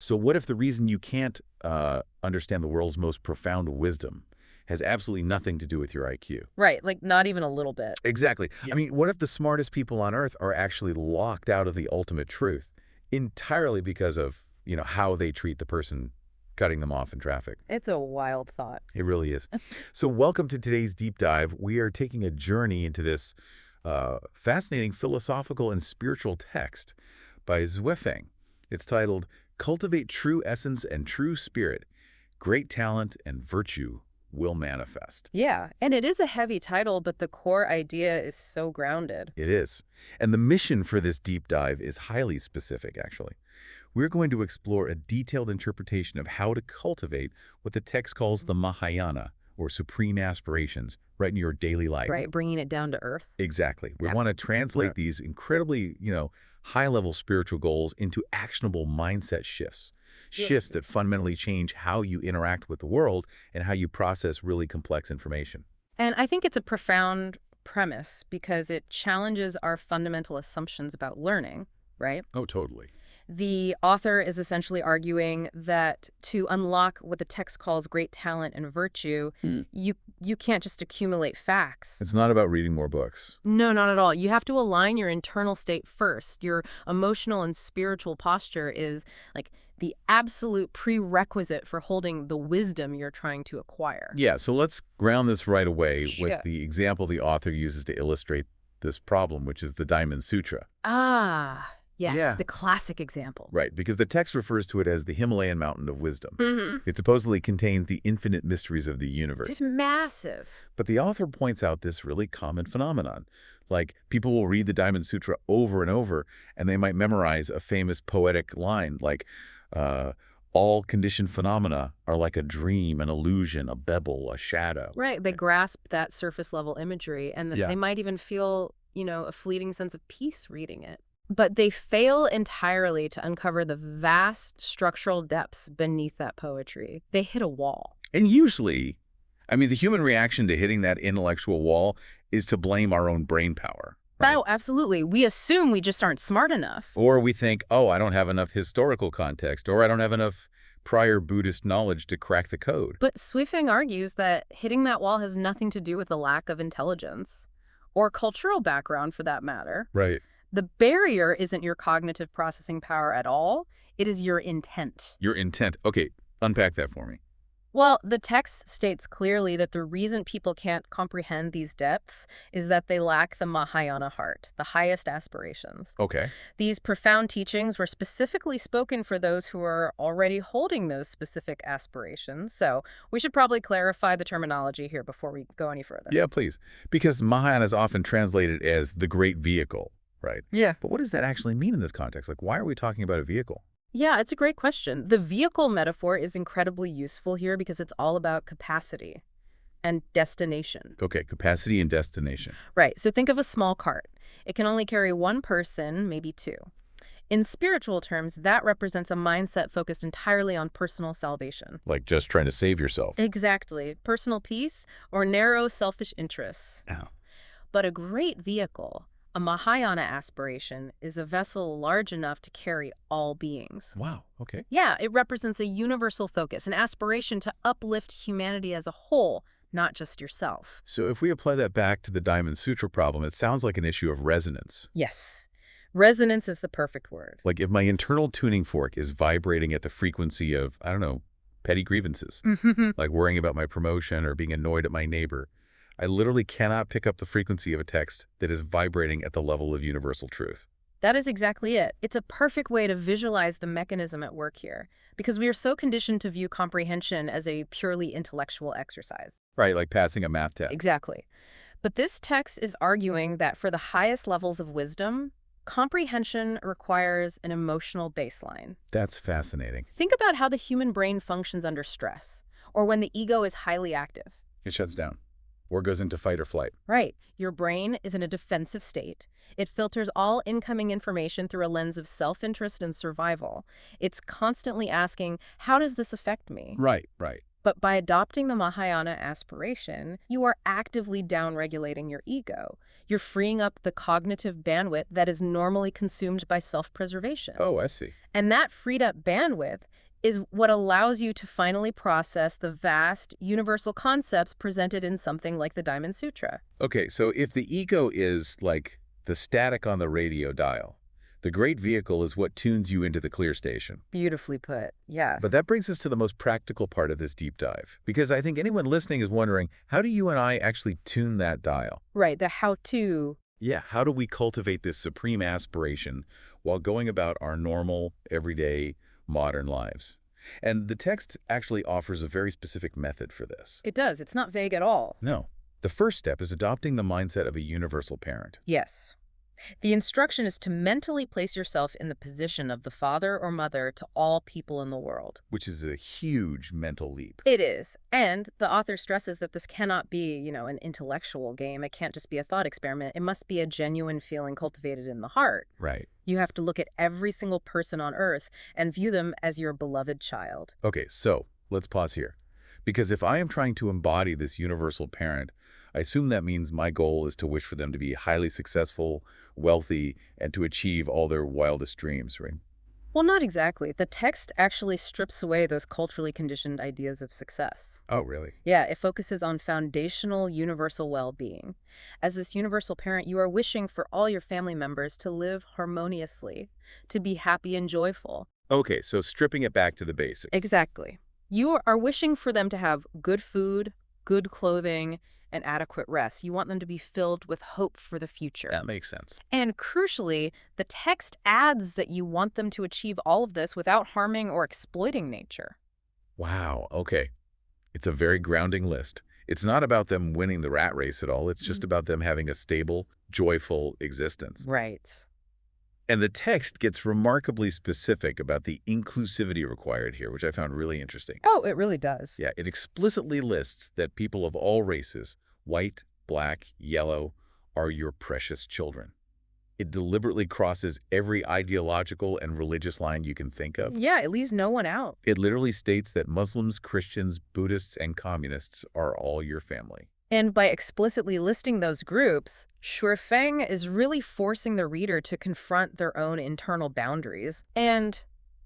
So what if the reason you can't understand the world's most profound wisdom has absolutely nothing to do with your IQ? Right, like not even a little bit. Exactly. I mean, what if the smartest people on Earth are actually locked out of the ultimate truth entirely because of, how they treat the person cutting them off in traffic? It's a wild thought. It really is. So welcome to today's deep dive. We are taking a journey into this fascinating philosophical and spiritual text by Zwefeng. It's titled Cultivate True Essence and True Spirit. Great talent and virtue will manifest. Yeah, and it is a heavy title, but the core idea is so grounded. It is. And the mission for this deep dive is highly specific, actually. We're going to explore a detailed interpretation of how to cultivate what the text calls the Mahayana, or supreme aspirations, right in your daily life. Right, bringing it down to earth. Exactly. We Yeah. want to translate these incredibly, high-level spiritual goals into actionable mindset shifts. Shifts that fundamentally change how you interact with the world and how you process really complex information. And I think it's a profound premise because it challenges our fundamental assumptions about learning, right? Oh, totally. The author is essentially arguing that to unlock what the text calls great talent and virtue, you can't just accumulate facts. It's not about reading more books. No, not at all. You have to align your internal state first. Your emotional and spiritual posture is like the absolute prerequisite for holding the wisdom you're trying to acquire. Yeah, so let's ground this right away with Yeah. the example the author uses to illustrate this problem, which is the Diamond Sutra. Ah, yes, Yeah. the classic example. Right, because the text refers to it as the Himalayan mountain of wisdom. Mm-hmm. It supposedly contains the infinite mysteries of the universe. Just massive. But the author points out this really common phenomenon. Like, people will read the Diamond Sutra over and over, and they might memorize a famous poetic line like, all conditioned phenomena are like a dream, an illusion, a bevel, a shadow. Right, they grasp that surface level imagery and Yeah. they might even feel, a fleeting sense of peace reading it. But they fail entirely to uncover the vast structural depths beneath that poetry. They hit a wall. And usually, the human reaction to hitting that intellectual wall is to blame our own brain power. Right? Oh, absolutely. We assume we just aren't smart enough. Or we think, oh, I don't have enough historical context, or I don't have enough prior Buddhist knowledge to crack the code. But Swifeng argues that hitting that wall has nothing to do with a lack of intelligence or cultural background for that matter. Right. The barrier isn't your cognitive processing power at all. It is your intent. Your intent. Okay, unpack that for me. Well, the text states clearly that the reason people can't comprehend these depths is that they lack the Mahayana heart, the highest aspirations. Okay. These profound teachings were specifically spoken for those who are already holding those specific aspirations. So we should probably clarify the terminology here before we go any further. Yeah, please. Because Mahayana is often translated as the great vehicle, right? Yeah. But what does that actually mean in this context? Like, why are we talking about a vehicle? Yeah, it's a great question. The vehicle metaphor is incredibly useful here because it's all about capacity and destination. Okay, capacity and destination. Right, so think of a small cart. It can only carry one person, maybe two. In spiritual terms, that represents a mindset focused entirely on personal salvation. Like just trying to save yourself. Exactly. Personal peace or narrow selfish interests. Oh. But a great vehicle, a Mahayana aspiration, is a vessel large enough to carry all beings. Wow, okay. Yeah, it represents a universal focus, an aspiration to uplift humanity as a whole, not just yourself. So if we apply that back to the Diamond Sutra problem, it sounds like an issue of resonance. Yes. Resonance is the perfect word. Like if my internal tuning fork is vibrating at the frequency of, I don't know, petty grievances, like worrying about my promotion or being annoyed at my neighbor, I literally cannot pick up the frequency of a text that is vibrating at the level of universal truth. That is exactly it. It's a perfect way to visualize the mechanism at work here, because we are so conditioned to view comprehension as a purely intellectual exercise. Right, like passing a math test. Exactly. But this text is arguing that for the highest levels of wisdom, comprehension requires an emotional baseline. That's fascinating. Think about how the human brain functions under stress, or when the ego is highly active. It shuts down or goes into fight or flight. Right. Your brain is in a defensive state. It filters all incoming information through a lens of self-interest and survival. It's constantly asking, how does this affect me? Right, right. But by adopting the Mahayana aspiration, you are actively downregulating your ego. You're freeing up the cognitive bandwidth that is normally consumed by self-preservation. Oh, I see. And that freed up bandwidth is what allows you to finally process the vast, universal concepts presented in something like the Diamond Sutra. Okay, so if the ego is like the static on the radio dial, the great vehicle is what tunes you into the clear station. Beautifully put, yes. But that brings us to the most practical part of this deep dive, because I think anyone listening is wondering, how do you and I actually tune that dial? Right, the how-to. Yeah, how do we cultivate this supreme aspiration while going about our normal, everyday, modern lives? And the text actually offers a very specific method for this. It does. It's not vague at all. No. The first step is adopting the mindset of a universal parent. Yes. The instruction is to mentally place yourself in the position of the father or mother to all people in the world. Which is a huge mental leap. It is. And the author stresses that this cannot be, an intellectual game. It can't just be a thought experiment. It must be a genuine feeling cultivated in the heart. Right. You have to look at every single person on earth and view them as your beloved child. Okay, so let's pause here. Because if I am trying to embody this universal parent, I assume that means my goal is to wish for them to be highly successful, wealthy, and to achieve all their wildest dreams, right? Well, not exactly. The text actually strips away those culturally conditioned ideas of success. Oh, really? Yeah, it focuses on foundational universal well-being. As this universal parent, you are wishing for all your family members to live harmoniously, to be happy and joyful. Okay, so stripping it back to the basics. Exactly. You are wishing for them to have good food, good clothing, and adequate rest. You want them to be filled with hope for the future. That makes sense. And crucially, the text adds that you want them to achieve all of this without harming or exploiting nature. Wow, okay. It's a very grounding list. It's not about them winning the rat race at all. It's just about them having a stable, joyful existence. Right. And the text gets remarkably specific about the inclusivity required here, which I found really interesting. Oh, it really does. Yeah, it explicitly lists that people of all races, white, black, yellow, are your precious children. It deliberately crosses every ideological and religious line you can think of. Yeah, it leaves no one out. It literally states that Muslims, Christians, Buddhists, and communists are all your family. And by explicitly listing those groups, Feng is really forcing the reader to confront their own internal boundaries. And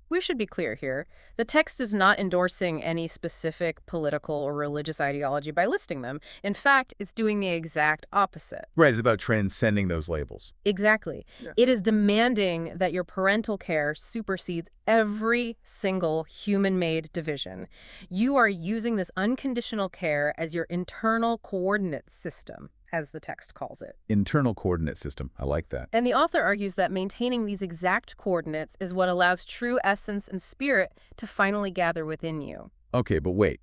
we should be clear here. The text is not endorsing any specific political or religious ideology by listing them. In fact, it's doing the exact opposite. Right, it's about transcending those labels. Exactly. Yeah. It is demanding that your parental care supersedes every single human-made division. You are using this unconditional care as your internal coordinate system, as the text calls it. Internal coordinate system. I like that. And the author argues that maintaining these exact coordinates is what allows true essence and spirit to finally gather within you. Okay, but wait.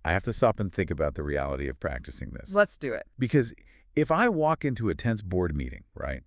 I have to stop and think about the reality of practicing this. Let's do it. Because if I walk into a tense board meeting, right,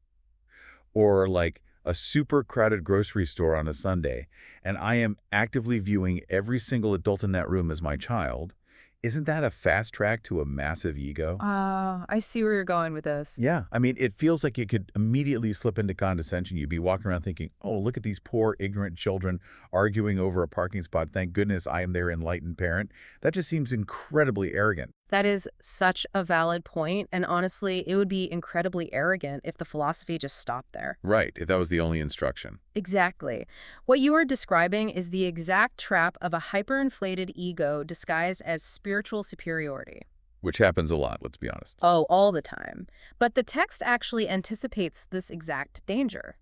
or like a super crowded grocery store on a Sunday, and I am actively viewing every single adult in that room as my child, isn't that a fast track to a massive ego? I see where you're going with this. Yeah. I mean, it feels like it could immediately slip into condescension. You'd be walking around thinking, oh, look at these poor, ignorant children arguing over a parking spot. Thank goodness I am their enlightened parent. That just seems incredibly arrogant. That is such a valid point, and honestly, it would be incredibly arrogant if the philosophy just stopped there. Right, if that was the only instruction. Exactly. What you are describing is the exact trap of a hyperinflated ego disguised as spiritual superiority. Which happens a lot, let's be honest. Oh, all the time. But the text actually anticipates this exact danger.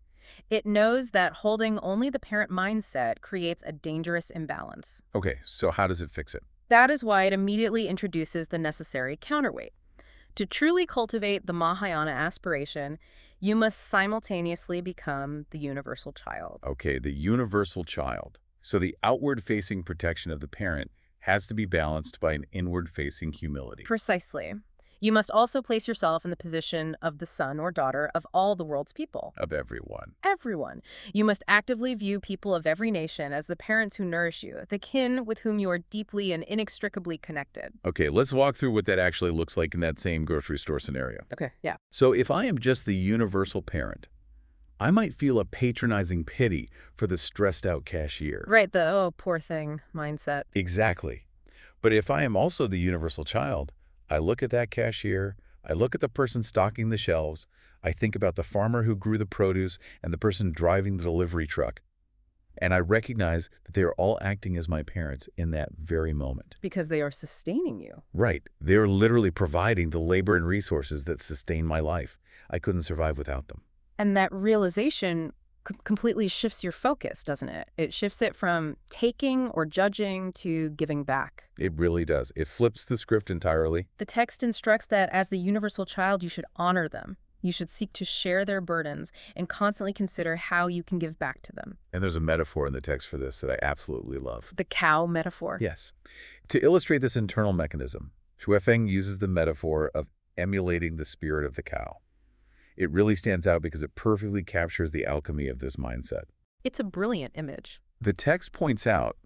It knows that holding only the parent mindset creates a dangerous imbalance. Okay, so how does it fix it? That is why it immediately introduces the necessary counterweight. To truly cultivate the Mahayana aspiration, you must simultaneously become the universal child. Okay, the universal child. So the outward-facing protection of the parent has to be balanced by an inward-facing humility. Precisely. You must also place yourself in the position of the son or daughter of all the world's people. Of everyone. Everyone. You must actively view people of every nation as the parents who nourish you, the kin with whom you are deeply and inextricably connected. Okay, let's walk through what that actually looks like in that same grocery store scenario. Okay, yeah. So if I am just the universal parent, I might feel a patronizing pity for the stressed-out cashier. Right, the, oh, poor thing mindset. Exactly. But if I am also the universal child, I look at that cashier, I look at the person stocking the shelves, I think about the farmer who grew the produce and the person driving the delivery truck, and I recognize that they are all acting as my parents in that very moment. Because they are sustaining you. Right. They're literally providing the labor and resources that sustain my life. I couldn't survive without them. And that realization completely shifts your focus, doesn't it? It shifts it from taking or judging to giving back. It really does. It flips the script entirely. The text instructs that as the universal child, you should honor them. You should seek to share their burdens and constantly consider how you can give back to them. And there's a metaphor in the text for this that I absolutely love. The cow metaphor. Yes. To illustrate this internal mechanism, Xuefeng uses the metaphor of emulating the spirit of the cow. It really stands out because it perfectly captures the alchemy of this mindset. It's a brilliant image. The text points out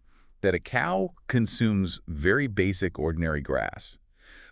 that a cow consumes very basic, ordinary grass,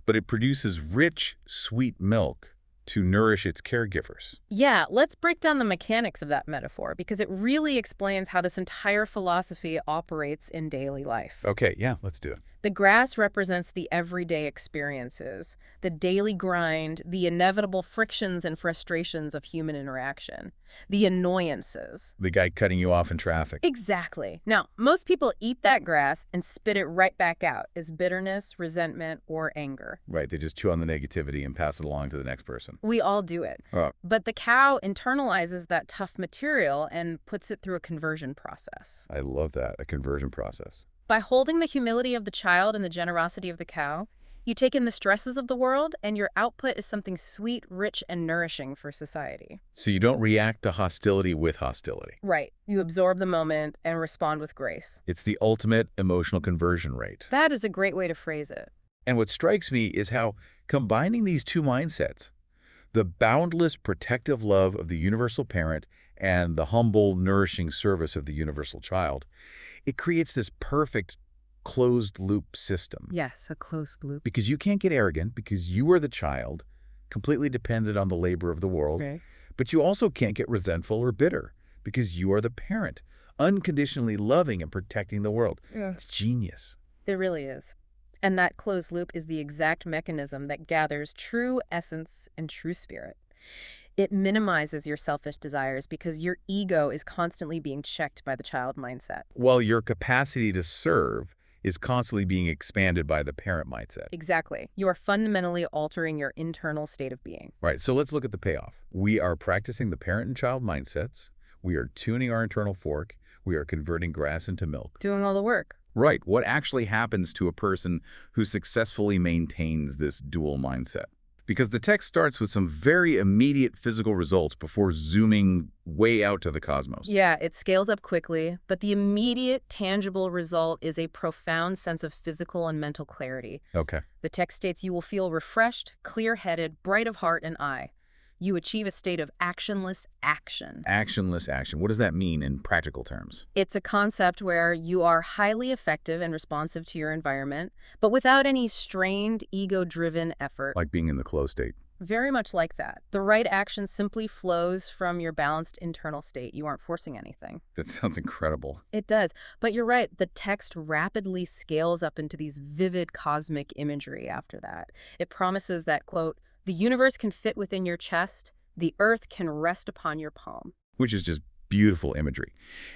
but it produces rich, sweet milk to nourish its caregivers. Yeah, let's break down the mechanics of that metaphor because it really explains how this entire philosophy operates in daily life. Okay, yeah, let's do it. The grass represents the everyday experiences, the daily grind, the inevitable frictions and frustrations of human interaction, the annoyances. The guy cutting you off in traffic. Exactly. Now, most people eat that grass and spit it right back out as bitterness, resentment, or anger. Right, they just chew on the negativity and pass it along to the next person. We all do it. Oh. But the cow internalizes that tough material and puts it through a conversion process. I love that, a conversion process. By holding the humility of the child and the generosity of the cow, you take in the stresses of the world, and your output is something sweet, rich, and nourishing for society. So you don't react to hostility with hostility. Right. You absorb the moment and respond with grace. It's the ultimate emotional conversion rate. That is a great way to phrase it. And what strikes me is how combining these two mindsets, the boundless protective love of the universal parent and the humble, nourishing service of the universal child, it creates this perfect closed-loop system. Yes, a closed loop. Because you can't get arrogant because you are the child, completely dependent on the labor of the world. Okay. But you also can't get resentful or bitter because you are the parent, unconditionally loving and protecting the world. Yeah. It's genius. It really is. And that closed loop is the exact mechanism that gathers true essence and true spirit. It minimizes your selfish desires because your ego is constantly being checked by the child mindset. While your capacity to serve is constantly being expanded by the parent mindset. Exactly. You are fundamentally altering your internal state of being. Right, so let's look at the payoff. We are practicing the parent and child mindsets. We are tuning our internal fork. We are converting grass into milk. Doing all the work. Right, what actually happens to a person who successfully maintains this dual mindset? Because the text starts with some very immediate physical results before zooming way out to the cosmos. Yeah, it scales up quickly, but the immediate, tangible result is a profound sense of physical and mental clarity. Okay. The text states you will feel refreshed, clear-headed, bright of heart and eye. You achieve a state of actionless action. Actionless action. What does that mean in practical terms? It's a concept where you are highly effective and responsive to your environment, but without any strained, ego-driven effort. Like being in the closed state. Very much like that. The right action simply flows from your balanced internal state. You aren't forcing anything. That sounds incredible. It does. But you're right. The text rapidly scales up into these vivid cosmic imagery after that. It promises that, quote, the universe can fit within your chest. The earth can rest upon your palm. Which is just beautiful imagery.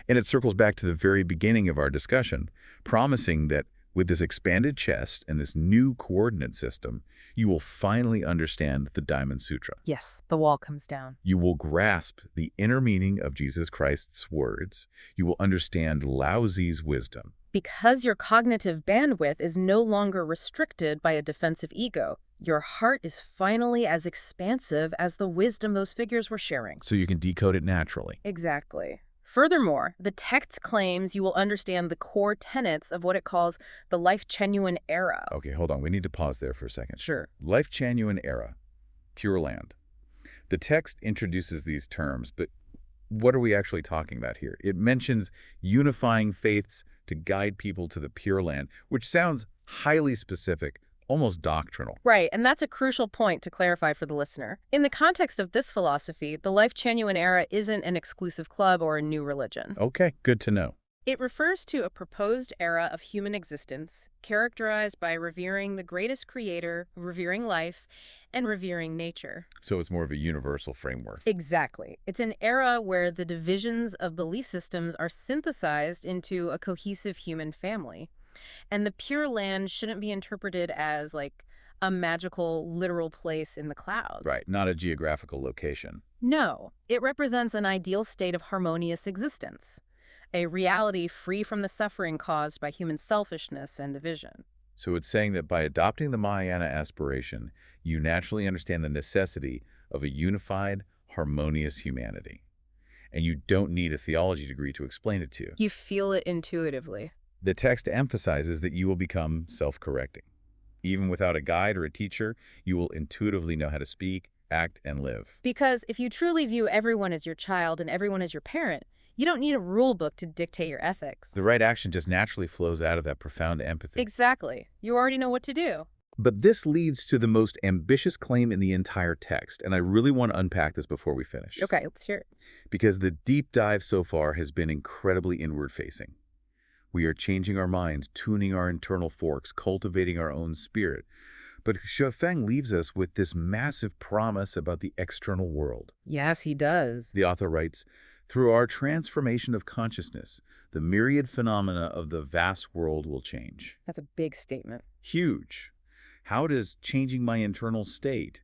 And it circles back to the very beginning of our discussion, promising that with this expanded chest and this new coordinate system, you will finally understand the Diamond Sutra. Yes, the wall comes down. You will grasp the inner meaning of Jesus Christ's words. You will understand Lao Tzu's wisdom. Because your cognitive bandwidth is no longer restricted by a defensive ego, your heart is finally as expansive as the wisdom those figures were sharing. So you can decode it naturally. Exactly. Furthermore, the text claims you will understand the core tenets of what it calls the Lifechanyuan era. Okay, hold on. We need to pause there for a second. Sure. Lifechanyuan era, Pure Land. The text introduces these terms, but what are we actually talking about here? It mentions unifying faiths to guide people to the Pure Land, which sounds highly specific, almost doctrinal. Right, and that's a crucial point to clarify for the listener. In the context of this philosophy, the Lifechanyuan era isn't an exclusive club or a new religion. Okay, good to know. It refers to a proposed era of human existence characterized by revering the greatest creator, revering life, and revering nature. So it's more of a universal framework. Exactly. It's an era where the divisions of belief systems are synthesized into a cohesive human family. And the Pure Land shouldn't be interpreted as like a magical, literal place in the clouds. Right, not a geographical location. No, it represents an ideal state of harmonious existence, a reality free from the suffering caused by human selfishness and division. So it's saying that by adopting the Mahayana aspiration, you naturally understand the necessity of a unified, harmonious humanity. And you don't need a theology degree to explain it to you. You feel it intuitively. The text emphasizes that you will become self-correcting. Even without a guide or a teacher, you will intuitively know how to speak, act, and live. Because if you truly view everyone as your child and everyone as your parent, you don't need a rule book to dictate your ethics. The right action just naturally flows out of that profound empathy. Exactly. You already know what to do. But this leads to the most ambitious claim in the entire text, and I really want to unpack this before we finish. Okay, let's hear it. Because the deep dive so far has been incredibly inward-facing. We are changing our minds, tuning our internal forks, cultivating our own spirit. But Xuefeng leaves us with this massive promise about the external world. Yes, he does. The author writes, "Through our transformation of consciousness, the myriad phenomena of the vast world will change." That's a big statement. Huge. How does changing my internal state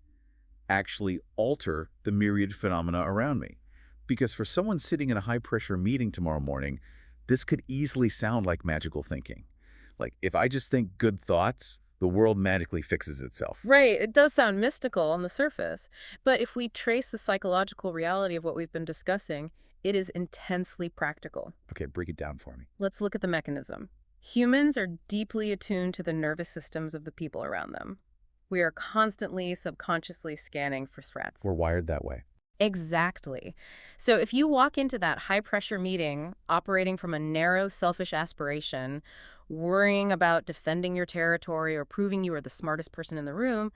actually alter the myriad phenomena around me? Because for someone sitting in a high-pressure meeting tomorrow morning, this could easily sound like magical thinking. Like, if I just think good thoughts, the world magically fixes itself. Right, it does sound mystical on the surface. But if we trace the psychological reality of what we've been discussing, it is intensely practical. Okay, break it down for me. Let's look at the mechanism. Humans are deeply attuned to the nervous systems of the people around them. We are constantly, subconsciously scanning for threats. We're wired that way. Exactly. So if you walk into that high-pressure meeting operating from a narrow, selfish aspiration, worrying about defending your territory or proving you are the smartest person in the room,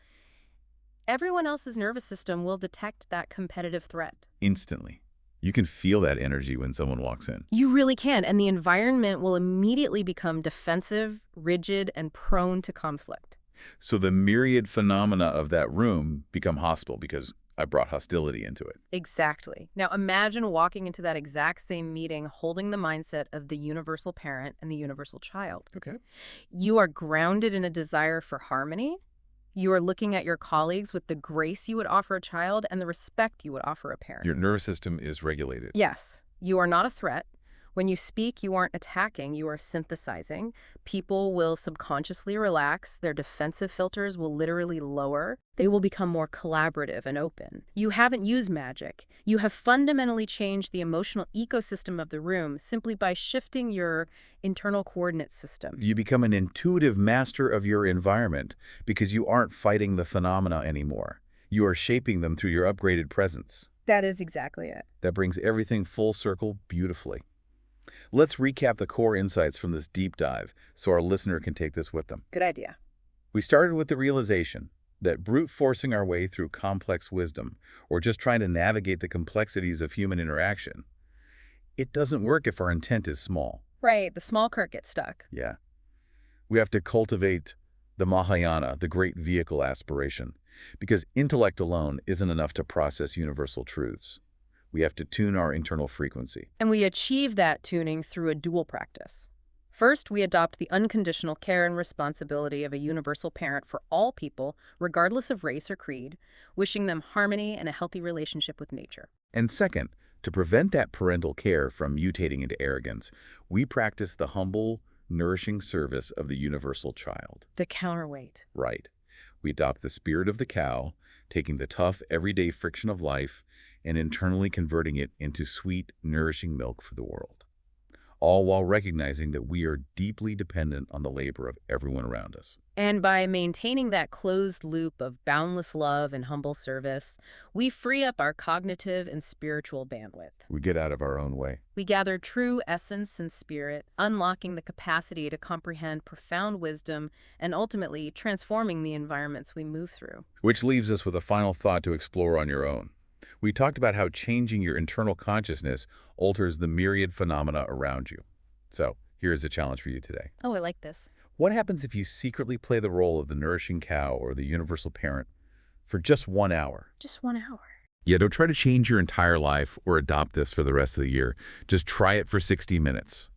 everyone else's nervous system will detect that competitive threat. Instantly. You can feel that energy when someone walks in. You really can, and the environment will immediately become defensive, rigid, and prone to conflict. So the myriad phenomena of that room become hostile because I brought hostility into it. Exactly. Now imagine walking into that exact same meeting holding the mindset of the universal parent and the universal child. Okay. You are grounded in a desire for harmony. You are looking at your colleagues with the grace you would offer a child and the respect you would offer a parent. Your nervous system is regulated. Yes, you are not a threat. When you speak, you aren't attacking, you are synthesizing. People will subconsciously relax. Their defensive filters will literally lower. They will become more collaborative and open. You haven't used magic. You have fundamentally changed the emotional ecosystem of the room simply by shifting your internal coordinate system. You become an intuitive master of your environment because you aren't fighting the phenomena anymore. You are shaping them through your upgraded presence. That is exactly it. That brings everything full circle beautifully. Let's recap the core insights from this deep dive so our listener can take this with them. Good idea. We started with the realization that brute forcing our way through complex wisdom, or just trying to navigate the complexities of human interaction, it doesn't work if our intent is small. Right, the small cart gets stuck. Yeah. We have to cultivate the Mahayana, the great vehicle aspiration, because intellect alone isn't enough to process universal truths. We have to tune our internal frequency. And we achieve that tuning through a dual practice. First, we adopt the unconditional care and responsibility of a universal parent for all people, regardless of race or creed, wishing them harmony and a healthy relationship with nature. And second, to prevent that parental care from mutating into arrogance, we practice the humble, nourishing service of the universal child. The counterweight. Right. We adopt the spirit of the cow, taking the tough, everyday friction of life and internally converting it into sweet, nourishing milk for the world. All while recognizing that we are deeply dependent on the labor of everyone around us. And by maintaining that closed loop of boundless love and humble service, we free up our cognitive and spiritual bandwidth. We get out of our own way. We gather true essence and spirit, unlocking the capacity to comprehend profound wisdom and ultimately transforming the environments we move through. Which leaves us with a final thought to explore on your own. We talked about how changing your internal consciousness alters the myriad phenomena around you. So here's a challenge for you today. Oh, I like this. What happens if you secretly play the role of the nourishing cow or the universal parent for just 1 hour? Just 1 hour. Yeah, don't try to change your entire life or adopt this for the rest of the year. Just try it for 60 minutes.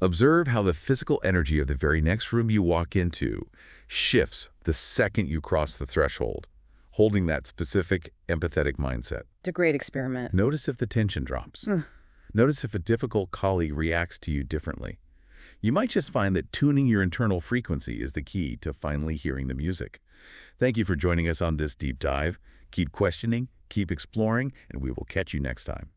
Observe how the physical energy of the very next room you walk into shifts the second you cross the threshold, holding that specific empathetic mindset. It's a great experiment. Notice if the tension drops. Notice if a difficult colleague reacts to you differently. You might just find that tuning your internal frequency is the key to finally hearing the music. Thank you for joining us on this deep dive. Keep questioning, keep exploring, and we will catch you next time.